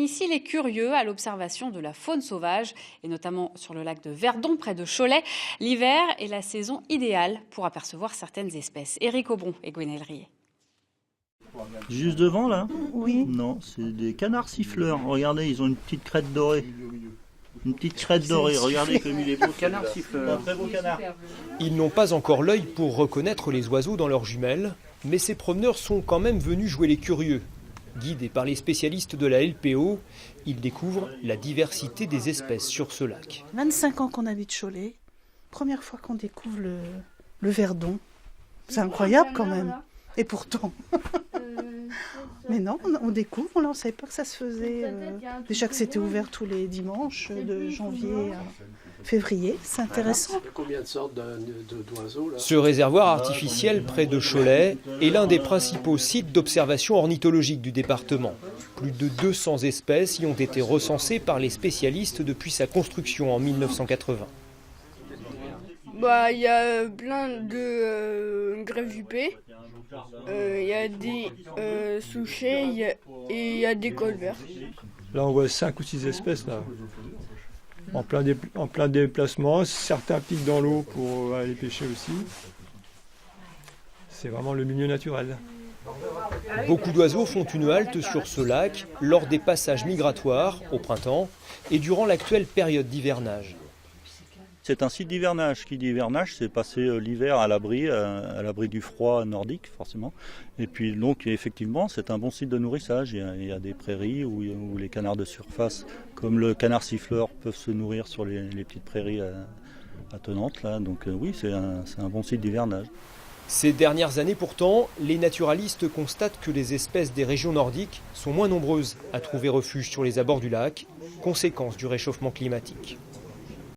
initie les curieux à l'observation de la faune sauvage, et notamment sur le lac de Verdon, près de Cholet. L'hiver est la saison idéale pour apercevoir certaines espèces. Éric Aubron et Gwenaëlle Riet. Juste devant là? Oui. Non, c'est des canards siffleurs. Regardez, ils ont une petite crête dorée. Une petite crête dorée, regardez comme il est beau. Canard siffleur. Un très beau canard. Ils n'ont pas encore l'œil pour reconnaître les oiseaux dans leurs jumelles, mais ces promeneurs sont quand même venus jouer les curieux. Guidés par les spécialistes de la LPO, ils découvrent la diversité des espèces sur ce lac. 25 ans qu'on habite Cholet. Première fois qu'on découvre le Verdon. C'est incroyable quand même. Et pourtant. Mais non, on découvre, on ne savait pas que ça se faisait. Déjà que c'était ouvert tous les dimanches, de janvier à février. C'est intéressant. Combien de sortes d'oiseaux là ? Ce réservoir artificiel près de Cholet est l'un des principaux sites d'observation ornithologique du département. Plus de 200 espèces y ont été recensées par les spécialistes depuis sa construction en 1980. Il y a plein de greffes huppées, il y a des souchets et il y a des colverts. Là on voit 5 ou 6 espèces là, en plein déplacement. Certains piquent dans l'eau pour aller pêcher aussi. C'est vraiment le milieu naturel. Beaucoup d'oiseaux font une halte sur ce lac lors des passages migratoires au printemps et durant l'actuelle période d'hivernage. C'est un site d'hivernage. Qui dit hivernage, c'est passer l'hiver à l'abri du froid nordique, forcément. Et puis donc, effectivement, c'est un bon site de nourrissage. Il y a des prairies où les canards de surface, comme le canard siffleur, peuvent se nourrir sur les petites prairies attenantes. Là. Donc oui, c'est un bon site d'hivernage. Ces dernières années pourtant, les naturalistes constatent que les espèces des régions nordiques sont moins nombreuses à trouver refuge sur les abords du lac, conséquence du réchauffement climatique.